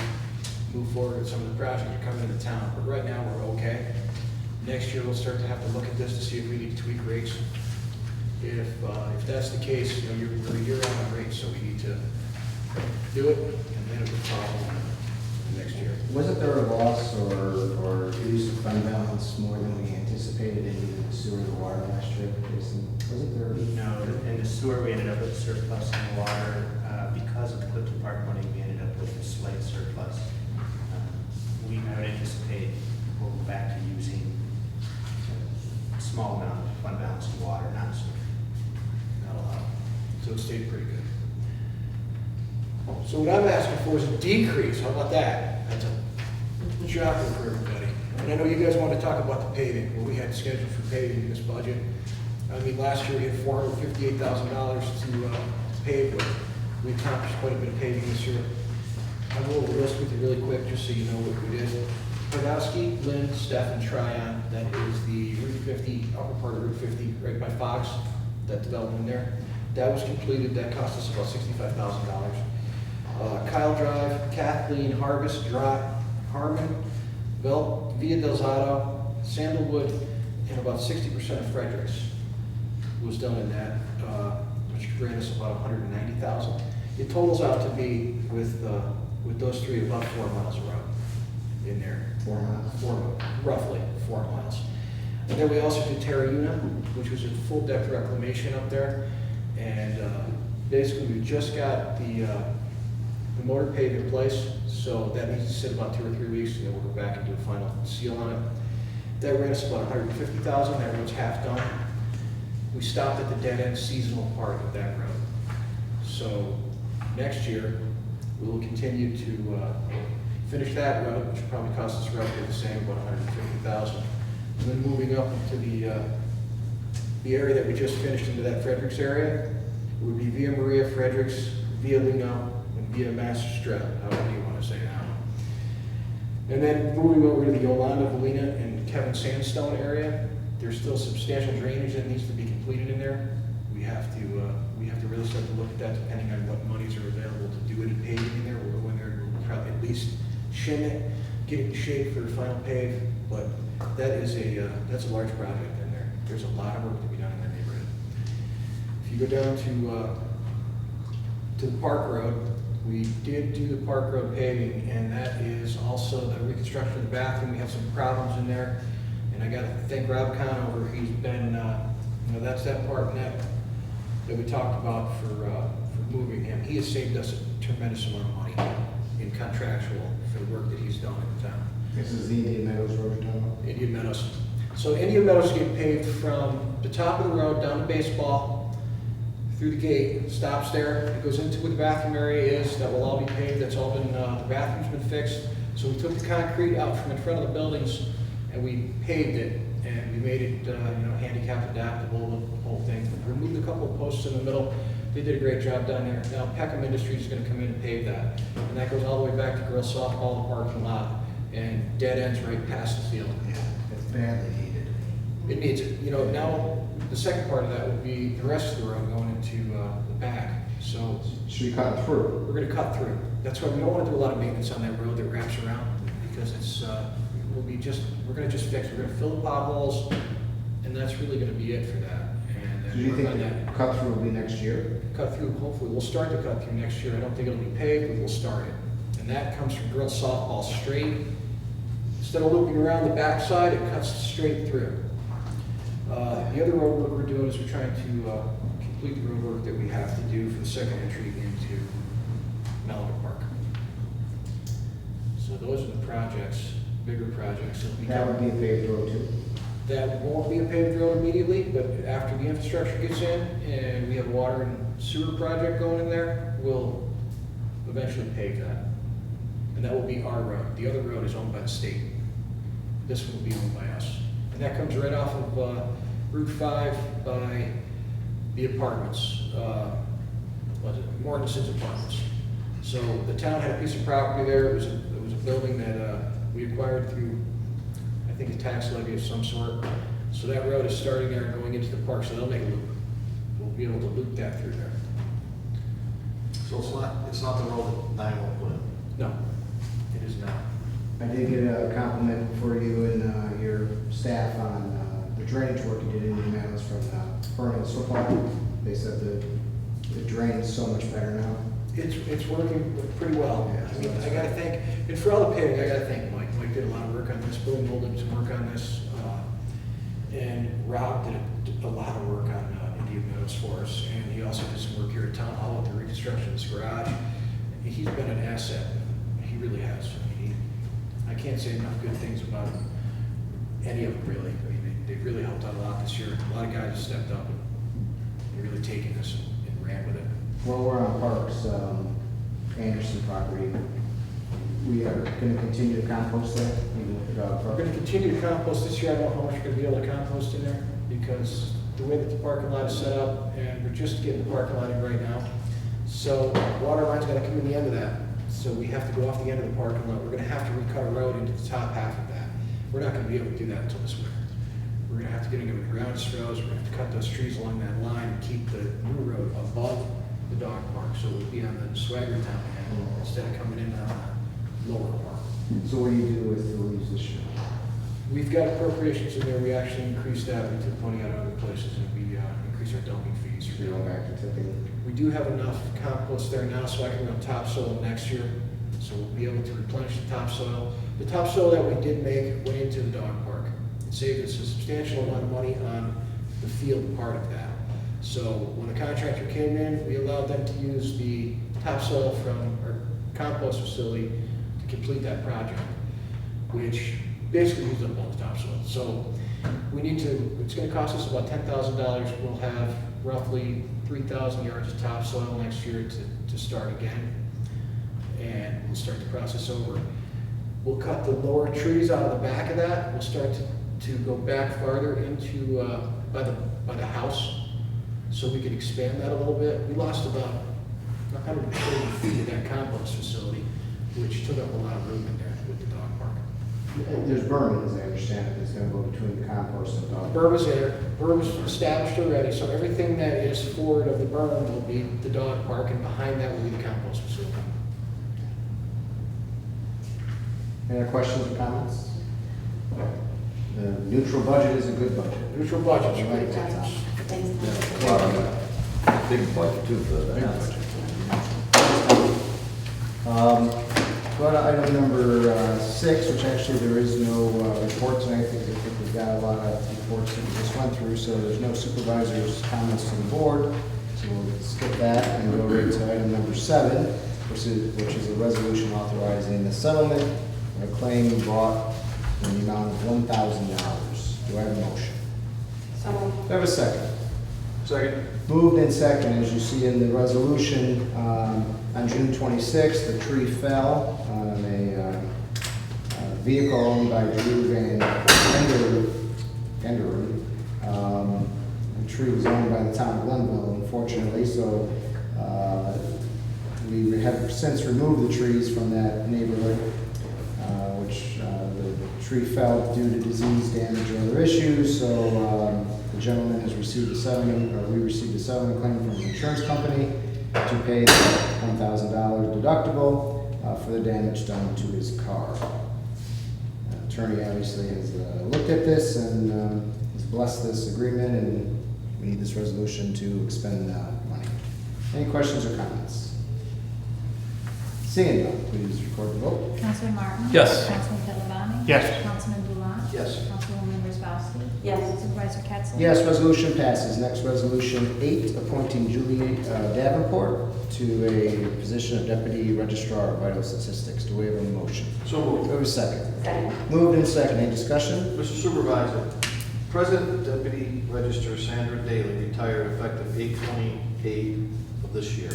move forward with some of the projects that are coming into town. But right now, we're okay. Next year, we'll start to have to look at this to see if we need to tweak rates. If that's the case, we're a year out on rates, so we need to do it, and then it will follow next year. Wasn't there a loss or use of fund balance more than we anticipated in either the sewer or the water last year, Jason? Wasn't there? No, in the sewer, we ended up with surplus in the water. Because of the Clifton Park money, we ended up with a slight surplus. We would anticipate we'll go back to using a small amount of fund balance in water, not sewer. Not a lot. So it stayed pretty good. So what I'm asking for is a decrease. How about that? That's a shocker for everybody. And I know you guys want to talk about the paving. Well, we had scheduled for paving in this budget. I mean, last year we had $458,000 to pave with. We accomplished quite a bit of paving this year. I'm a little list with you really quick, just so you know what we did. Pardowski, Lynn, Steph, and Tryon, that is the Route 50, upper part of Route 50, right by Fox, that development there. That was completed, that cost us about $65,000. Kyle Drive, Kathleen, Harvest Drive, Harmon, Via Delzato, Sandalwood, and about 60% of Fredericks was done in that, which ran us about $190,000. It totals out to be, with those three, about 4 miles of road in there. 4 miles? Roughly 4 miles. And then we also did Terra-Una, which was a full depth reclamation up there. And basically, we just got the motor paved in place, so that needs to sit about 2 or 3 weeks, and then we'll go back and do a final seal on it. That ran us about $150,000. That road's half done. We stopped at the dead end seasonal part of that road. So next year, we will continue to finish that road, which will probably cost us roughly the same, about $150,000. And then moving up into the area that we just finished into that Fredericks area, it would be Via Maria, Fredericks, Via Lino, and Via Master Strata, however you want to say it now. And then moving over to the Yolanda, Valina, and Kevin Sandstone area, there's still substantial drainage that needs to be completed in there. We have to really start to look at that depending on what monies are available to do any paving in there. We'll go in there and we'll probably at least shim it, get it in shape for the final pave. But that is that's a large project in there. There's a lot of work to be done in that neighborhood. If you go down to the Park Road, we did do the Park Road paving, and that is also the reconstruction of the bathroom. We have some problems in there, and I got to thank Rob Conover. He's been, that's that part that we talked about for moving him. He has saved us a tremendous amount of money in contractual for the work that he's done in the town. This is the Indian Meadows Road you're talking about? Indian Meadows. So Indian Meadows get paved from the top of the road down to baseball, through the gate, stops there. It goes into where the bathroom area is. That will all be paved. That's all been, the bathroom's been fixed. So we took the concrete out from in front of the buildings and we paved it. And we made it, handicap adaptable, the whole thing. We removed a couple of posts in the middle. They did a great job down there. Now Peckham Industries is gonna come in and pave that. And that goes all the way back to girls softball, the parking lot, and dead ends right past the field. Yeah, it's badly needed. It needs it. You know, now, the second part of that would be the rest of the road going into the back. So Should we cut through? we're gonna cut through. That's why we don't wanna do a lot of maintenance on that road that wraps around, because it's, we're gonna just fix, we're gonna fill the potholes, and that's really gonna be it for that. And So then do you work think on the that. cut through will be next year? Cut through, hopefully, we'll start the cut through next year. I don't think it'll be paved, but we'll start it. And that comes from girls softball straight. Instead of looping around the backside, it cuts straight through. The other road work we're doing is we're trying to complete the road work that we have to do for the second entry into Malibu Park. So those are the projects, bigger projects. That'll be That would be a paved road too. That won't be a paved road immediately, but after the infrastructure gets in and we have a water and sewer project going in there, we'll eventually pave that. And that will be our road. The other road is owned by the state. This one will be owned by us. And that comes right off of Route 5 by the apartments, Mortensen's apartments. So the town had a piece of property there. It was a building that we acquired through, I think, a tax levy of some sort. So that road is starting there and going into the park, so they'll make a loop. We'll be able to loop that through there. So it's not the road that 9 will put in? No, it is not. I did get a compliment for you and your staff on the drainage work you did in New Meadows from Vernon Football. They said the drain's so much better now. It's working pretty well. Yeah, I mean, I gotta thank, and for all the paving, I gotta thank Mike. Mike did a lot of work on this, Billy Molden did some work on this, and Rob did a lot of work on Indian Meadows for us, and he also did some work here at Town Hall with the reconstruction of this garage. He's been an asset, he really has. I mean, I can't say enough good things about him, any of them really. I mean, they really helped out a lot this year. A lot of guys have stepped up and really taken this and ran with it. While we're on parks, Anderson property, we are going to continue to compost there, even with the dog We're park. gonna continue to compost this year. I don't know how much we're gonna be able to compost in there, because the way that the parking lot is set up, and we're just getting the parking lot in right now. So water line's gonna come in the end of that, so we have to go off the end of the parking lot. We're gonna have to recut a road into the top half of that. We're not gonna be able to do that until this winter. We're gonna have to get into the ground strows, we're gonna have to cut those trees along that line and keep the new road above the dog park, so it would be on the Swagger Town end instead of coming in on the lower park. So what do you do with the leaves this year? We've got appropriations in there, we actually increased that, we took money out of other places, and we increased our dumping fees. You know, back to tipping. We do have enough compost there now, so I can run topsoil next year, so we'll be able to replenish the topsoil. The topsoil that we did make went into the dog park. It saved us a substantial amount of money on the field part of that. So when the contractor came in, we allowed them to use the topsoil from our compost facility to complete that project, which basically used up all the topsoil. So we need to, it's gonna cost us about $10,000. We'll have roughly 3,000 yards of topsoil next year to start again. And we'll start the process over. We'll cut the lower trees out of the back of that. We'll start to go back farther into, by the house, so we can expand that a little bit. We lost about 130 feet of that compost facility, which took up a lot of room in there with the dog park. There's berm, as I understand it, that's going to go between the compost and the dog. Berm is there, berm is established already, so everything that is forward of the berm will be the dog park, and behind that will be the compost facility. Any other questions or comments? The neutral budget is a good budget. Neutral budgets are Right, great Tom. times. Thanks. A lot of big budget too for Big that. budget. Go to item number 6, which actually there is no report tonight. I think we've got a lot of reports that we just went through, so there's no supervisor's comments to the board. So we'll skip that and go right to item number 7, which is a resolution authorizing the settlement of a claim brought in the amount of $1,000. Do I have a motion? So, Do I have a second? Second. Moved in second, as you see in the resolution, on June 26th, the tree fell on a vehicle owned by Drew Van Genderu. The tree was owned by the town of Glenville, unfortunately, so We have since removed the trees from that neighborhood, which the tree fell due to disease, damage, or other issues. So the gentleman has received a settlement, or we received a settlement claim from the insurance company to pay the $1,000 deductible for the damage done to his car. Attorney obviously has looked at this and has blessed this agreement, and we need this resolution to expend money. Any questions or comments? Seeing none, please record the vote. Councilman Martin? Yes. Councilman Catalani? Yes. Councilman Blulant? Yes. Councilwoman Wozzachowski? Yes. Supervisor Ketzler? Yes, resolution passes. Next, resolution 8, appointing Julie Davenport to a position of Deputy Registrar of Vital Statistics. Do we have a motion? So moved. Do we have a second? Second. Moved and second. Any discussion? Mr. Supervisor, President Deputy Register Sandra Daly retired effective 8/28 of this year.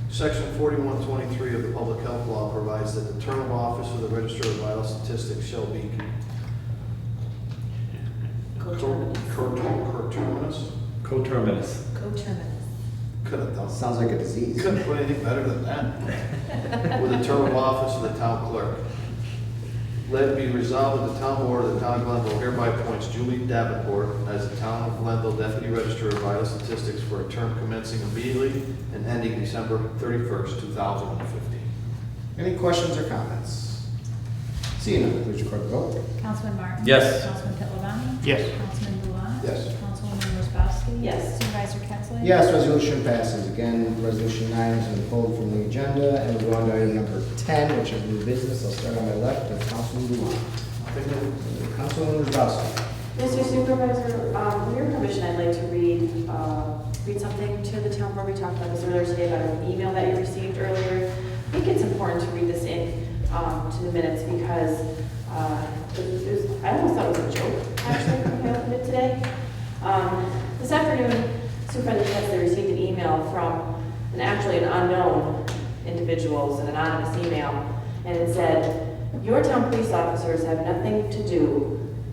Section 4123 of the Public Health Law provides that the term of office of the Register of Vital Statistics shall be coterminous. Coterminous. Co-terminus. Could have done. Sounds like a disease. Couldn't put anything better than that. With the term of office of the town clerk. Let it be resolved that the town board of the town of Glenville hereby appoints Julie Davenport as the town of Glenville Deputy Register of Vital Statistics for a term commencing immediately and ending December 31st, 2015. Any questions or comments? Seeing none, please record the vote. Councilman Martin? Yes. Councilman Catalani? Yes. Councilman Blulant? Yes. Councilwoman Wozzachowski? Yes. Supervisor Ketzler? Yes, resolution passes. Again, resolution 9 has been pulled from the agenda, and we'll go on to item number 10, which is new business. I'll start on my left with Councilman Blulant. Councilwoman Wozzachowski. Mr. Supervisor, with your permission, I'd like to read something to the town board. We talked about this earlier today about an email that you received earlier. I think it's important to read this in to the minutes because I almost thought it was a joke, actually, when I opened it today. This afternoon, Supervisor Ketzler received an email from an unknown individuals, an anonymous email, and it said, "Your town police officers have nothing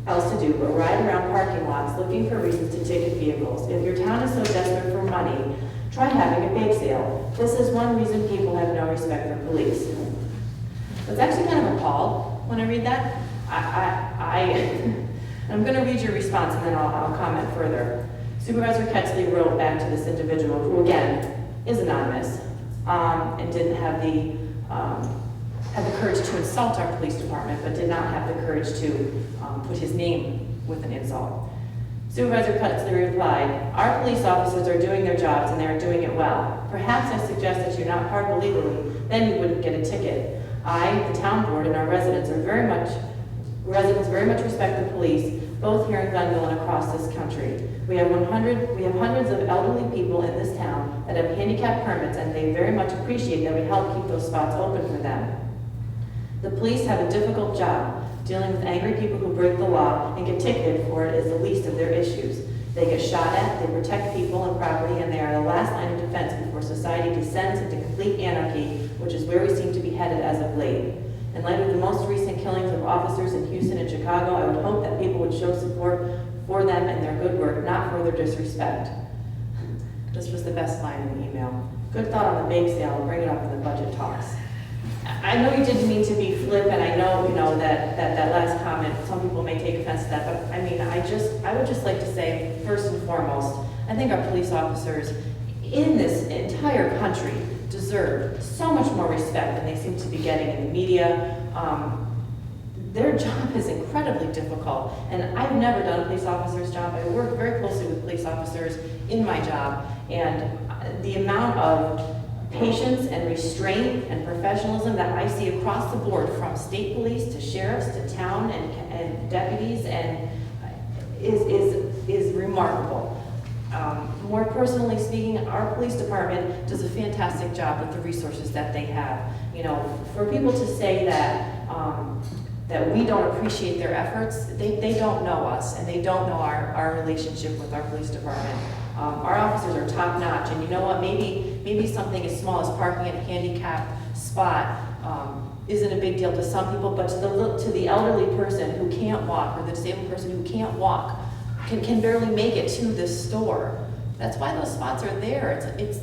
else to do but ride around parking lots looking for reasons to ticket vehicles. If your town is so desperate for money, try having a bake sale. This is one reason people have no respect for police." I was actually kind of appalled when I read that. I'm going to read your response and then I'll comment further. Supervisor Ketzler wrote back to this individual, who again is anonymous, and didn't have the courage to insult our police department, but did not have the courage to put his name with an insult. Supervisor Ketzler replied, "Our police officers are doing their jobs and they are doing it well. Perhaps I suggest that you're not parked illegally, then you wouldn't get a ticket. I, the town board, and our residents very much respect the police, both here in Glenville and across this country. We have hundreds of elderly people in this town that have handicap permits, and they very much appreciate that we help keep those spots open for them. The police have a difficult job. Dealing with angry people who break the law and get ticketed for it is the least of their issues. They get shot at, they protect people and property, and they are the last line of defense before society descends into complete anarchy, which is where we seem to be headed as of late. In light of the most recent killings of officers in Houston and Chicago, I would hope that people would show support for them and their good work, not further disrespect." This was the best line in the email. Good thought on the bake sale. I'll bring it up in the budget talks. I know you didn't mean to be flip, and I know that last comment, some people may take offense to that, but I mean, I would just like to say, first and foremost, I think our police officers in this entire country deserve so much more respect than they seem to be getting in the media. Their job is incredibly difficult, and I've never done a police officer's job. I work very closely with police officers in my job, and the amount of patience and restraint and professionalism that I see across the board, from state police to sheriffs to town and deputies, and is remarkable. More personally speaking, our police department does a fantastic job with the resources that they have. You know, for people to say that that we don't appreciate their efforts, they don't know us, and they don't know our relationship with our police department. Our officers are top notch, and you know what? Maybe something as small as parking at a handicap spot isn't a big deal to some people, but to the elderly person who can't walk, or the disabled person who can't walk, can barely make it to this store. That's why those spots are there.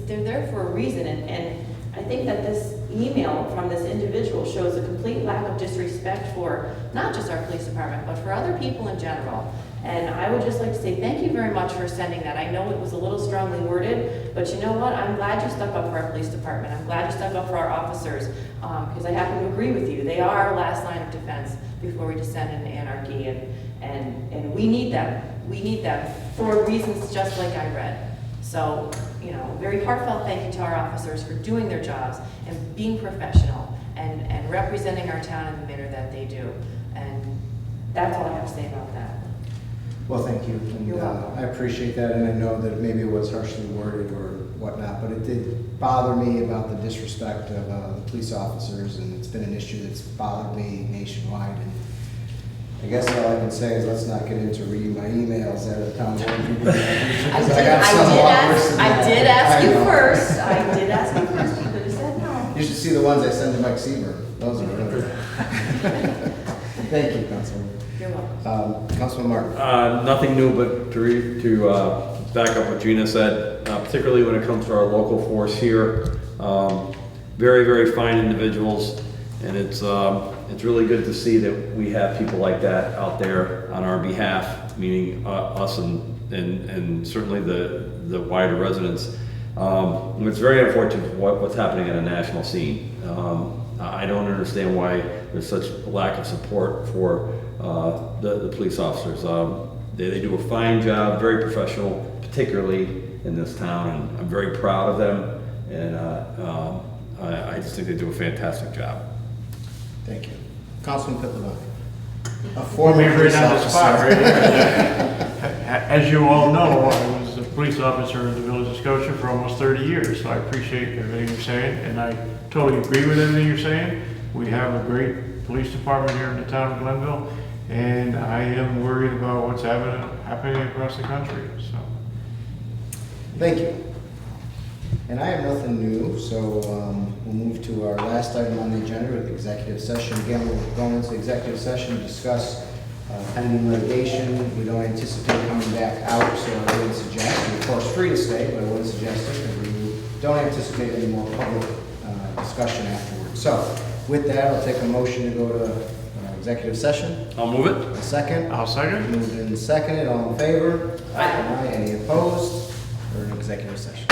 They're there for a reason, and I think that this email from this individual shows a complete lack of disrespect for not just our police department, but for other people in general. And I would just like to say thank you very much for sending that. I know it was a little strongly worded, but you know what? I'm glad you stuck up for our police department. I'm glad you stuck up for our officers, because I happen to agree with you. They are our last line of defense before we descend into anarchy, and we need them. We need them for reasons just like I read. So, you know, very heartfelt thank you to our officers for doing their jobs and being professional and representing our town in the manner that they do. And that's all I have to say about that. Well, thank you. And, You're welcome. I appreciate that, and I know that maybe it was harshly worded or whatnot, but it did bother me about the disrespect of the police officers, and it's been an issue that's bothered me nationwide. And I guess all I can say is let's not get into reading my emails at a town board meeting. I did ask you first. I did ask you first. You could have said no. You should see the ones I send to Mike Seaver. Those are really. Thank you, Councilman. You're welcome. Councilman Martin. Nothing new, but to back up what Gina said, particularly when it comes to our local force here. Very, very fine individuals, and it's really good to see that we have people like that out there on our behalf, meaning us and certainly the wider residents. It's very unfortunate what's happening at a national scene. I don't understand why there's such a lack of support for the police officers. They do a fine job, very professional, particularly in this town, and I'm very proud of them, and I just think they do a fantastic job. Thank you. Councilman Pittavani. A Put former me right police on the spot, officer. right? As you all know, I was a police officer in the Village of Scotia for almost 30 years, so I appreciate everything you're saying, and I totally agree with everything you're saying. We have a great police department here in the town of Glenville, and I am worried about what's happening across the country, so. Thank you. And I have nothing new, so we'll move to our last item on the agenda with executive session. Again, we'll go into executive session to discuss pending litigation. We don't anticipate coming back out, so I wouldn't suggest, you're of course free to stay, but I wouldn't suggest it because we don't anticipate any more public discussion afterwards. So with that, I'll take a motion to go to executive session. I'll move it. A second. I'll second. Moved and seconded. All in favor? Aye. Any opposed? We're in executive session.